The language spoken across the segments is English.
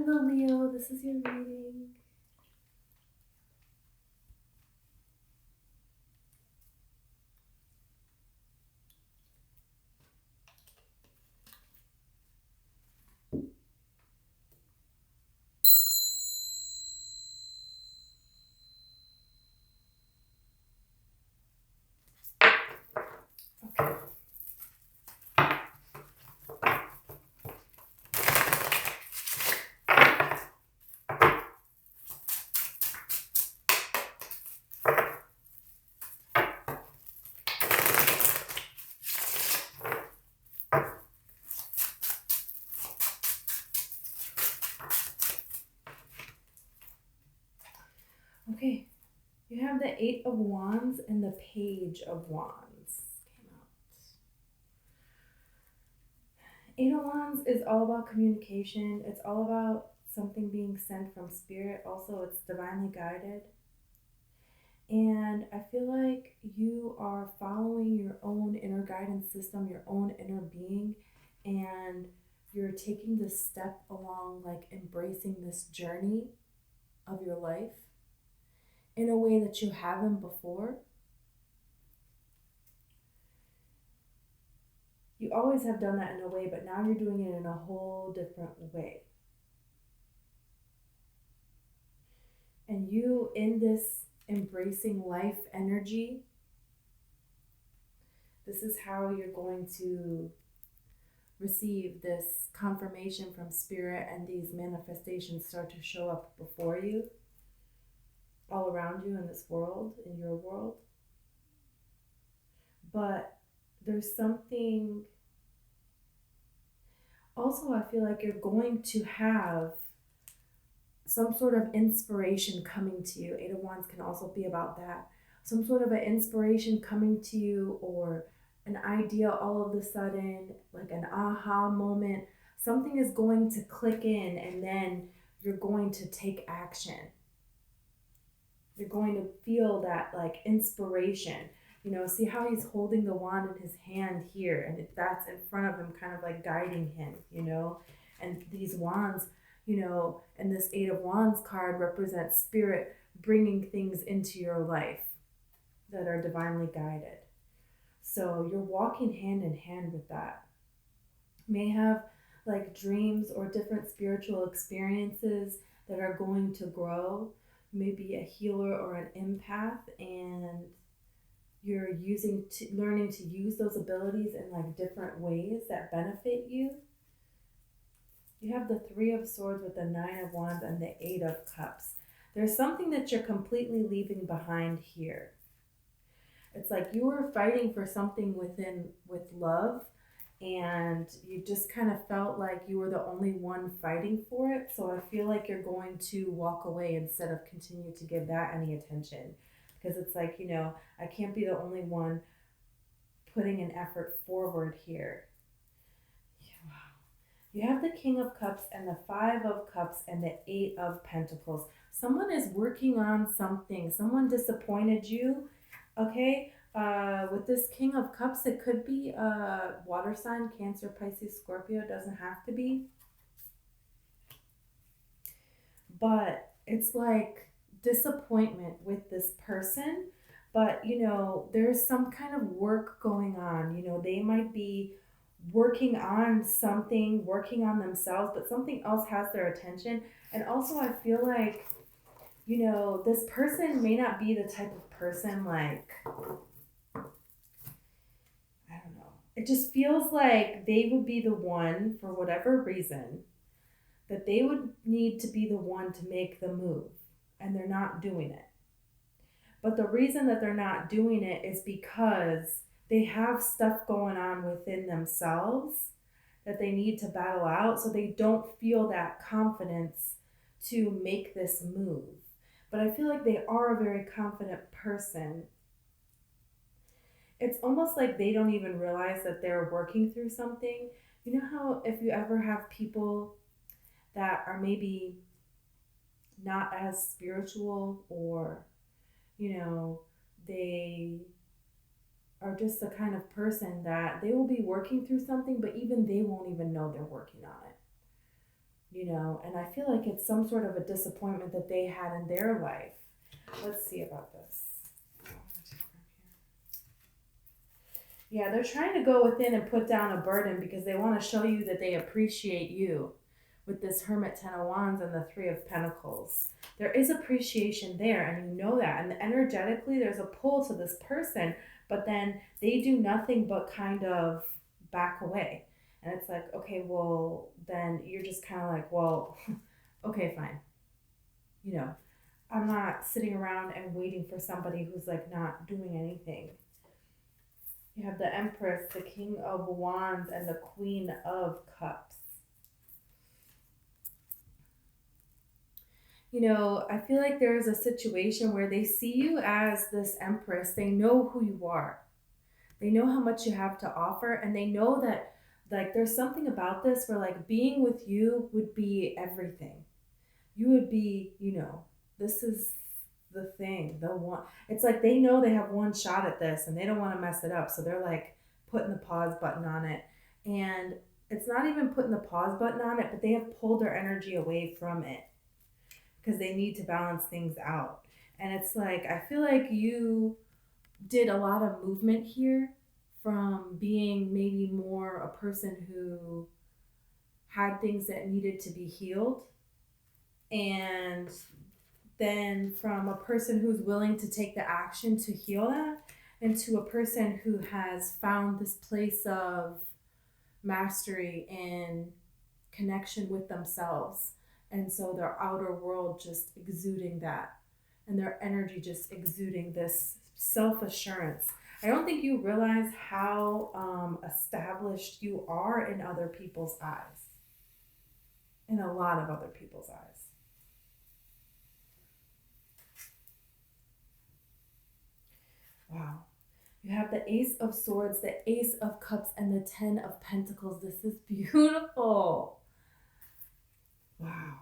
Hello, Leo. This is your reading. Okay, you have the Eight of Wands and the Page of Wands came out. Eight of Wands is all about communication. It's all about something being sent from spirit. Also, it's divinely guided. And I feel like you are following your own inner guidance system, your own inner being, and you're taking this step along, like embracing this journey of your life in a way that you haven't before. You always have done that in a way, but now you're doing it in a whole different way. And you, in this embracing life energy, this is how you're going to receive this confirmation from spirit, and these manifestations start to show up before you, all around you in this world, in your world. But there's something also, I feel like you're going to have some sort of inspiration coming to you. Eight of Wands can also be about that. Some sort of an inspiration coming to you, or an idea all of a sudden, like an aha moment. Something is going to click in, and then you're going to take action. You're going to feel that like inspiration. You know, see how he's holding the wand in his hand here, and that's in front of him, kind of like guiding him, you know. And these wands, you know, and this Eight of Wands card represents spirit bringing things into your life that are divinely guided. So you're walking hand in hand with that. You may have like dreams or different spiritual experiences that are going to grow. Maybe a healer or an empath, and you're learning to use those abilities in like different ways that benefit you. You have the Three of Swords with the Nine of Wands and the Eight of Cups. There's something that you're completely leaving behind here. It's like you were fighting for something with love, and you just kind of felt like you were the only one fighting for it. So I feel like you're going to walk away instead of continue to give that any attention, because it's like, you know, I can't be the only one putting an effort forward here. Yeah, wow. You have the King of Cups and the Five of Cups and the Eight of Pentacles. Someone is working on something. Someone disappointed you, okay? With this King of Cups, it could be a water sign, Cancer, Pisces, Scorpio. It doesn't have to be. But it's like disappointment with this person. But, you know, there's some kind of work going on. You know, they might be working on something, working on themselves, but something else has their attention. And also, I feel like, you know, this person may not be the type of person like, I don't know. It just feels like they would be the one, for whatever reason, that they would need to be the one to make the move, and they're not doing it. But the reason that they're not doing it is because they have stuff going on within themselves that they need to battle out, so they don't feel that confidence to make this move. But I feel like they are a very confident person. It's almost like they don't even realize that they're working through something. You know how if you ever have people that are maybe not as spiritual, or, you know, they are just the kind of person that they will be working through something, but even they won't even know they're working on it. and I feel like it's some sort of a disappointment that they had in their life. Let's see about this. Yeah, they're trying to go within and put down a burden because they want to show you that they appreciate you with this Hermit, Ten of Wands, and the Three of Pentacles. There is appreciation there, and you know that. And energetically, there's a pull to this person, but then they do nothing but kind of back away. And it's like, okay, well, then you're just kind of like, well, okay, fine. I'm not sitting around and waiting for somebody who's like not doing anything. You have the Empress, the King of Wands, and the Queen of Cups. I feel like there is a situation where they see you as this Empress. They know who you are. They know how much you have to offer, and they know that like there's something about this where like being with you would be everything. You would be, this is the thing, the one. It's like they know they have one shot at this and they don't want to mess it up, so they're like putting the pause button on it. And it's not even putting the pause button on it, but they have pulled their energy away from it because they need to balance things out. And it's like I feel like you did a lot of movement here from being maybe more a person who had things that needed to be healed, and then from a person who's willing to take the action to heal that, into a person who has found this place of mastery and connection with themselves. And so their outer world just exuding that, and their energy just exuding this self-assurance. I don't think you realize how established you are in other people's eyes, in a lot of other people's eyes. Wow. You have the Ace of Swords, the Ace of Cups, and the Ten of Pentacles. This is beautiful. Wow.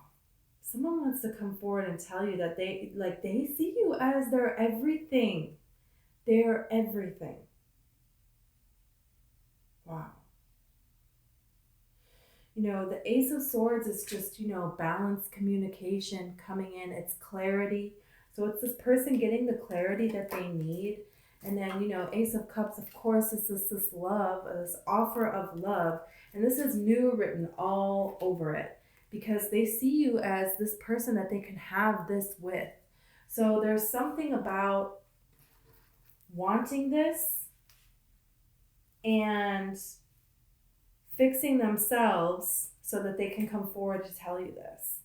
Someone wants to come forward and tell you that they see you as their everything. They're everything. Wow. The Ace of Swords is just, balanced communication coming in. It's clarity. So it's this person getting the clarity that they need. And then, Ace of Cups, of course, is this love, this offer of love. And this is new written all over it because they see you as this person that they can have this with. So there's something about wanting this and fixing themselves so that they can come forward to tell you this.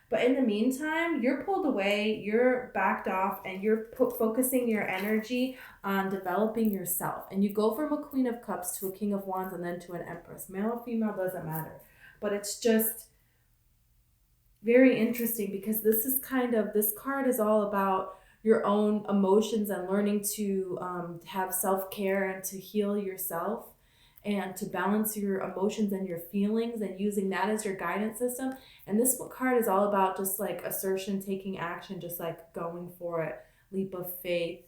But in the meantime, you're pulled away, you're backed off, and you're focusing your energy on developing yourself. And you go from a Queen of Cups to a King of Wands and then to an Empress. Male or female, doesn't matter. But it's just very interesting because this card is all about your own emotions and learning to have self-care and to heal yourself and to balance your emotions and your feelings and using that as your guidance system. And this card is all about just like assertion, taking action, just like going for it, leap of faith,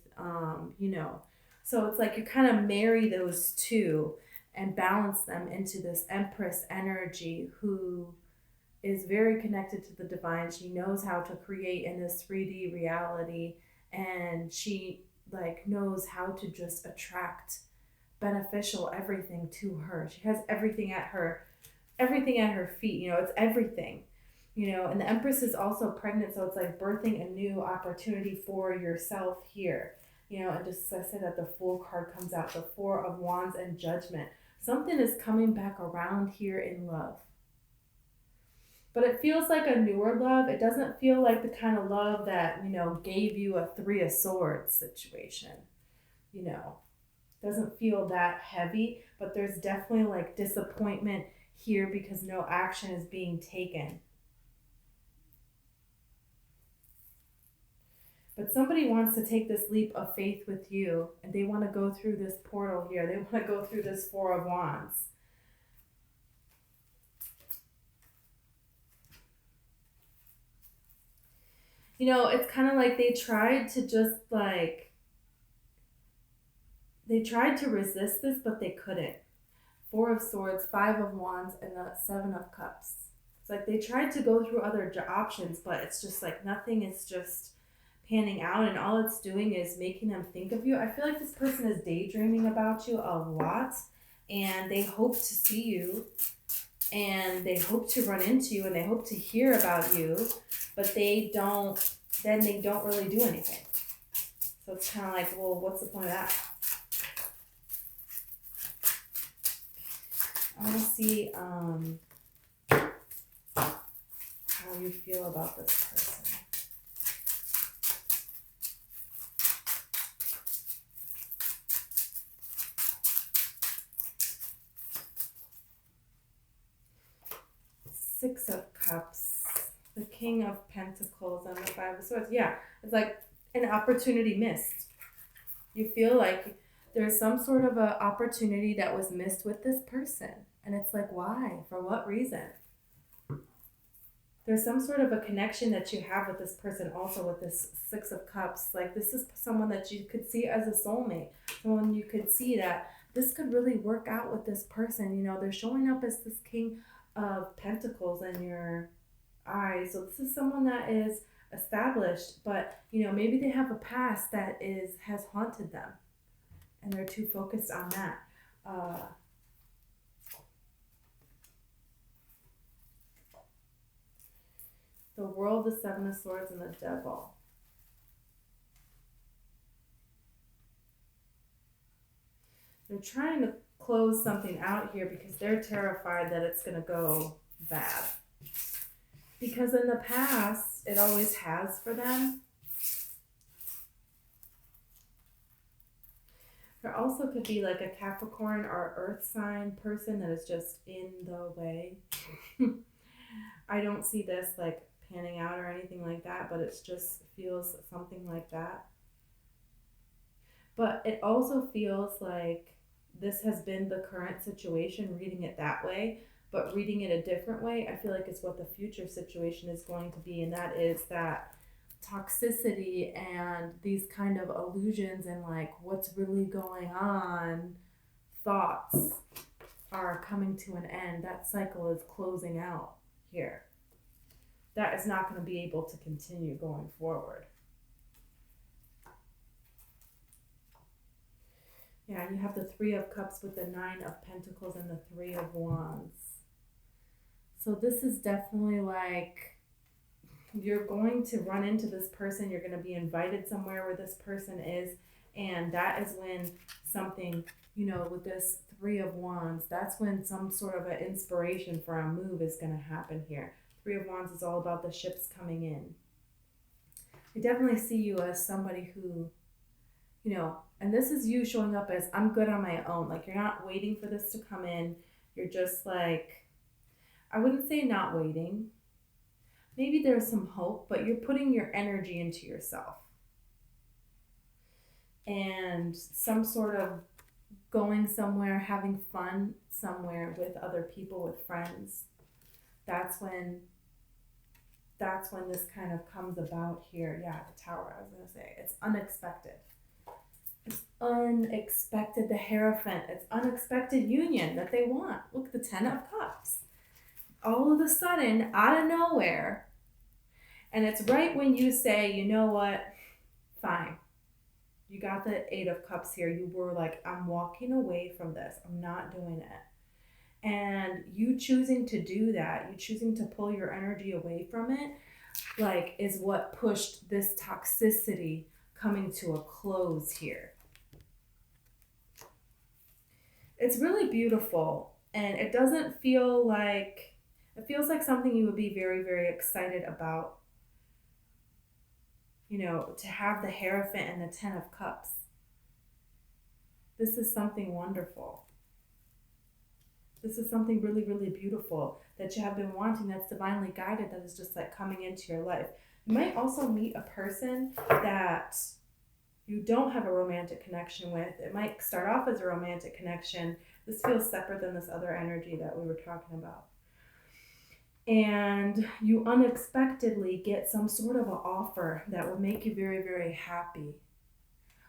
So it's like you kind of marry those two and balance them into this Empress energy who is very connected to the divine. She knows how to create in this 3D reality, and she knows how to just attract beneficial everything to her. She has everything at her feet. It's everything. And the Empress is also pregnant, so it's like birthing a new opportunity for yourself here. And just as I said that the Fool card comes out, the Four of Wands and Judgment. Something is coming back around here in love. But it feels like a newer love. It doesn't feel like the kind of love that, gave you a Three of Swords situation. Doesn't feel that heavy, but there's definitely like disappointment here because no action is being taken. But somebody wants to take this leap of faith with you, and they want to go through this portal here. They want to go through this Four of Wands. It's kind of like they tried to resist this, but they couldn't. Four of Swords, Five of Wands, and the Seven of Cups. It's like they tried to go through other options, but it's just like nothing is just panning out, and all it's doing is making them think of you. I feel like this person is daydreaming about you a lot, and they hope to see you, and they hope to run into you, and they hope to hear about you, but they don't really do anything. So it's kind of like, well, what's the point of that? I want to see how you feel about this person. Six of Cups, the King of Pentacles, and the Five of Swords. Yeah, it's like an opportunity missed. You feel like there's some sort of a opportunity that was missed with this person. And it's like, why? For what reason? There's some sort of a connection that you have with this person also with this Six of Cups. Like, this is someone that you could see as a soulmate. Someone you could see that this could really work out with this person. You know, they're showing up as this King of Pentacles in your eyes. So this is someone that is established, but, you know, maybe they have a past that has haunted them, and they're too focused on that. The World, the Seven of Swords, and the Devil. They're trying to close something out here because they're terrified that it's going to go bad. Because in the past, it always has for them. There also could be like a Capricorn or Earth sign person that is just in the way. I don't see this like panning out or anything like that, but it just feels something like that. But it also feels like this has been the current situation, reading it that way, but reading it a different way, I feel like it's what the future situation is going to be, and that is that toxicity and these kind of illusions and like what's really going on thoughts are coming to an end. That cycle is closing out here. That is not going to be able to continue going forward. Yeah, and you have the Three of Cups with the Nine of Pentacles and the Three of Wands. So this is definitely like you're going to run into this person. You're going to be invited somewhere where this person is. And that is when something, you know, with this Three of Wands, that's when some sort of an inspiration for a move is going to happen here. Three of Wands is all about the ships coming in. I definitely see you as somebody who, you know, and this is you showing up as, I'm good on my own. Like, you're not waiting for this to come in. You're just like, I wouldn't say not waiting. Maybe there's some hope, but you're putting your energy into yourself. And some sort of going somewhere, having fun somewhere with other people, with friends. That's when this kind of comes about here. Yeah, the Tower, I was going to say. It's unexpected. It's unexpected, the Hierophant. It's unexpected union that they want. Look, the Ten of Cups. All of a sudden, out of nowhere. And it's right when you say, you know what, fine. You got the Eight of Cups here. You were like, I'm walking away from this. I'm not doing it. And you choosing to do that, you choosing to pull your energy away from it, like, is what pushed this toxicity coming to a close here. It's really beautiful, and it doesn't feel like, it feels like something you would be very, very excited about. You know, to have the Hierophant and the Ten of Cups. This is something wonderful. This is something really, really beautiful that you have been wanting, that's divinely guided, that is just like coming into your life. You might also meet a person that you don't have a romantic connection with. It might start off as a romantic connection. This feels separate than this other energy that we were talking about. And you unexpectedly get some sort of an offer that will make you very, very happy.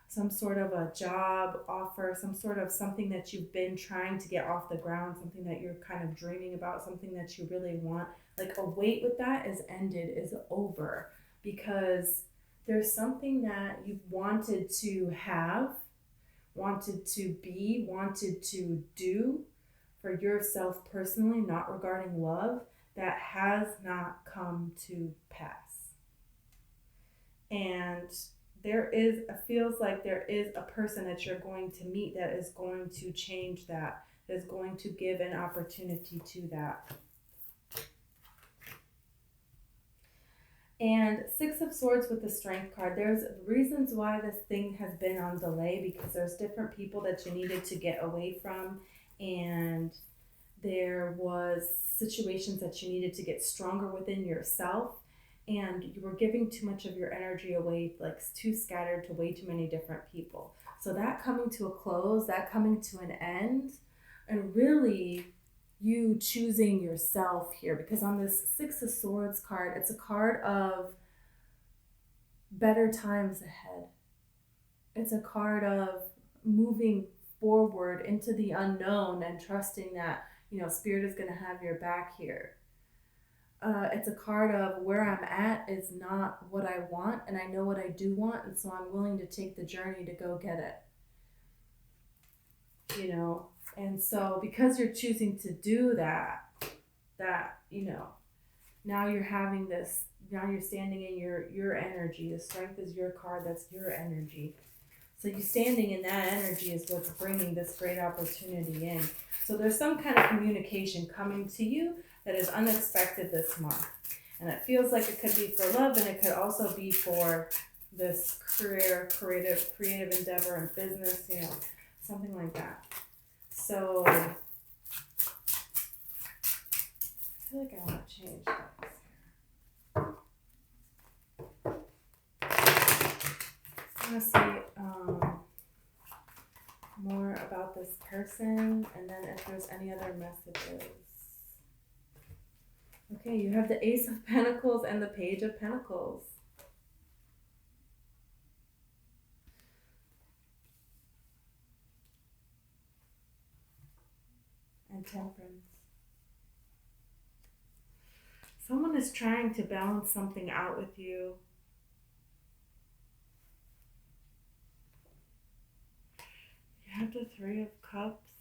Some sort of a job offer, some sort of something that you've been trying to get off the ground, something that you're kind of dreaming about, something that you really want. Like a weight with that is ended, is over, because there's something that you wanted to have, wanted to be, wanted to do for yourself personally, not regarding love, that has not come to pass. And it feels like there is a person that you're going to meet that is going to change that is going to give an opportunity to that. And Six of Swords with the Strength card, there's reasons why this thing has been on delay, because there's different people that you needed to get away from, and there was situations that you needed to get stronger within yourself, and you were giving too much of your energy away, like too scattered to way too many different people. So that coming to a close, that coming to an end, and really you choosing yourself here, because on this Six of Swords card, it's a card of better times ahead. It's a card of moving forward into the unknown and trusting that, Spirit is going to have your back here. It's a card of where I'm at is not what I want, and I know what I do want, and so I'm willing to take the journey to go get it. And so because you're choosing to do that, now you're having this, now you're standing in your energy. The Strength is your card, that's your energy. So you standing in that energy is what's bringing this great opportunity in. So there's some kind of communication coming to you that is unexpected this month. And it feels like it could be for love, and it could also be for this career, creative endeavor and business, something like that. So I feel like I want to change things. I want to see more about this person, and then if there's any other messages. Okay, you have the Ace of Pentacles and the Page of Pentacles. And Temperance. Someone is trying to balance something out with you. You have the Three of Cups.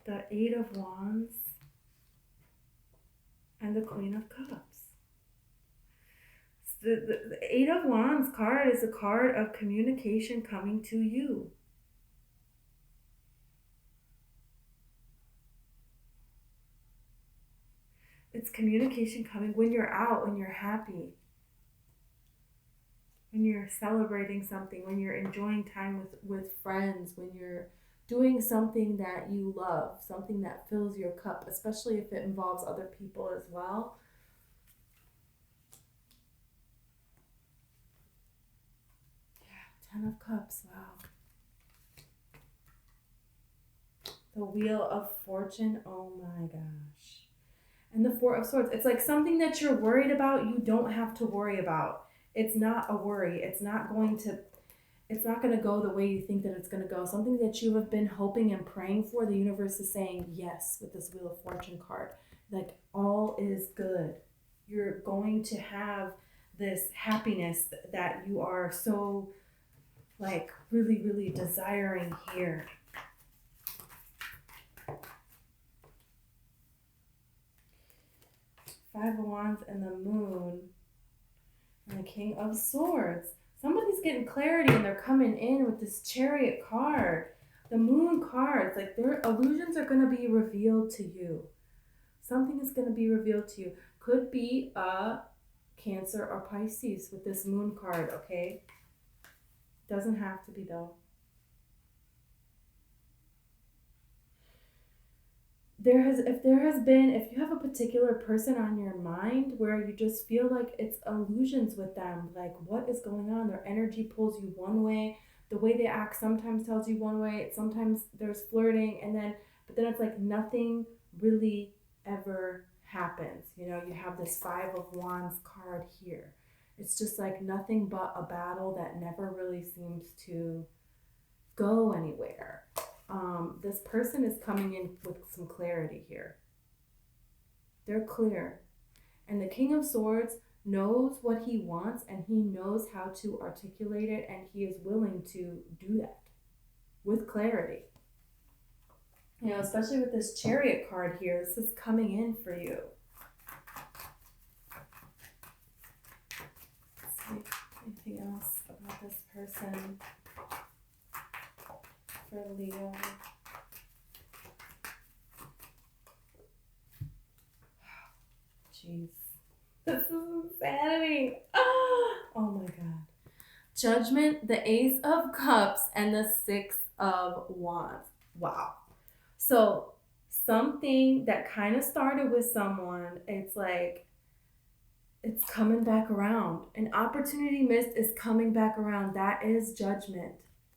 The Eight of Wands. And the Queen of Cups. The Eight of Wands card is a card of communication coming to you. It's communication coming when you're out, when you're happy, when you're celebrating something, when you're enjoying time with friends, when you're doing something that you love, something that fills your cup, especially if it involves other people as well. Yeah, 10 of Cups, wow. The Wheel of Fortune, oh my gosh. And the Four of Swords, it's like something that you're worried about, you don't have to worry about. It's not a worry. It's not going to go the way you think that it's going to go. Something that you have been hoping and praying for, the universe is saying yes with this Wheel of Fortune card. Like, all is good. You're going to have this happiness that you are so, like, really, really desiring here. Five of Wands and the Moon and the King of Swords. Somebody's getting clarity and they're coming in with this Chariot card. The Moon cards, like their illusions are going to be revealed to you. Something is going to be revealed to you. Could be a Cancer or Pisces with this Moon card, okay? Doesn't have to be though. If you have a particular person on your mind where you just feel like it's illusions with them, like what is going on? Their energy pulls you one way, the way they act sometimes tells you one way, sometimes there's flirting, but then it's like nothing really ever happens. You have this Five of Wands card here. It's just like nothing but a battle that never really seems to go anywhere. This person is coming in with some clarity here. They're clear. And the King of Swords knows what he wants and he knows how to articulate it, and he is willing to do that with clarity. You know, especially with this Chariot card here, this is coming in for you. Let's see anything else about this person for Leo. Jeez. This is insanity. Oh my God. Judgment, the Ace of Cups, and the Six of Wands. Wow. So something that kind of started with someone, it's like, it's coming back around. An opportunity missed is coming back around. That is judgment.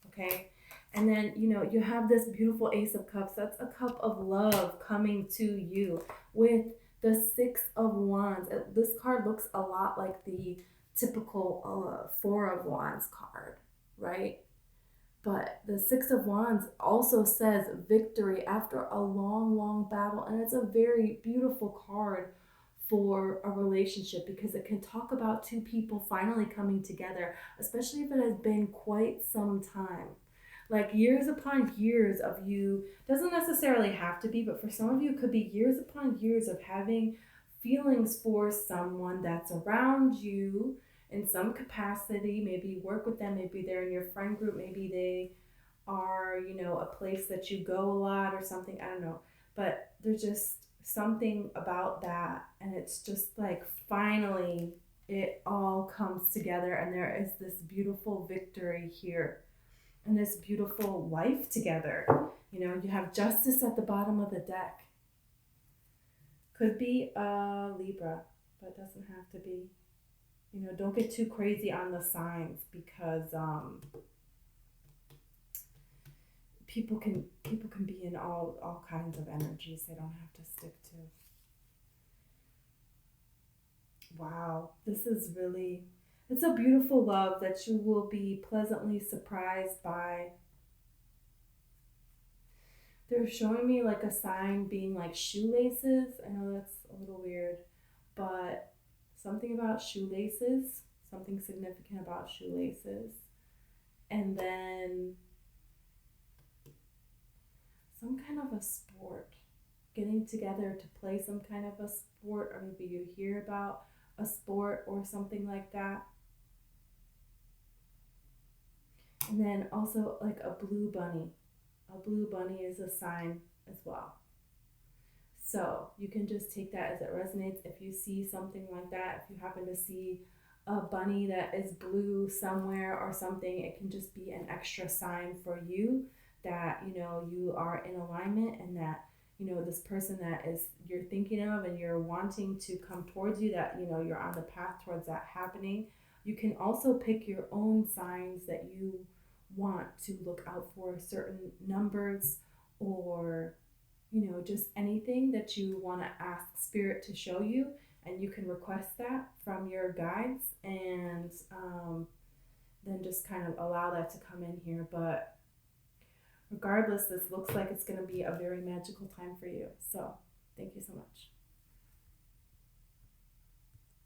Okay. And then, you know, you have this beautiful Ace of Cups. That's a cup of love coming to you with the Six of Wands. This card looks a lot like the typical Four of Wands card, right? But the Six of Wands also says victory after a long, long battle. And it's a very beautiful card for a relationship because it can talk about two people finally coming together, especially if it has been quite some time. Like years upon years of you, doesn't necessarily have to be, but for some of you, it could be years upon years of having feelings for someone that's around you in some capacity. Maybe you work with them, maybe they're in your friend group, maybe they are, you know, a place that you go a lot or something. I don't know. But there's just something about that. And it's just like finally it all comes together and there is this beautiful victory here and this beautiful life together. You know, you have Justice at the bottom of the deck. Could be a Libra, but it doesn't have to be. You know, don't get too crazy on the signs because people can be in all kinds of energies they don't have to stick to. Wow, this is really, it's a beautiful love that you will be pleasantly surprised by. They're showing me like a sign being like shoelaces. I know that's a little weird, but something about shoelaces, something significant about shoelaces. And then some kind of a sport, getting together to play some kind of a sport, or maybe you hear about a sport or something like that. And then also like a blue bunny. A blue bunny is a sign as well. So you can just take that as it resonates. If you see something like that, if you happen to see a bunny that is blue somewhere or something, it can just be an extra sign for you that, you know, you are in alignment and that, you know, this person that is you're thinking of and you're wanting to come towards you, that, you know, you're on the path towards that happening. You can also pick your own signs that you want to look out for, certain numbers, or, you know, just anything that you want to ask spirit to show you, and you can request that from your guides, and then just kind of allow that to come in here. But regardless, this looks like it's going to be a very magical time for you. So thank you so much.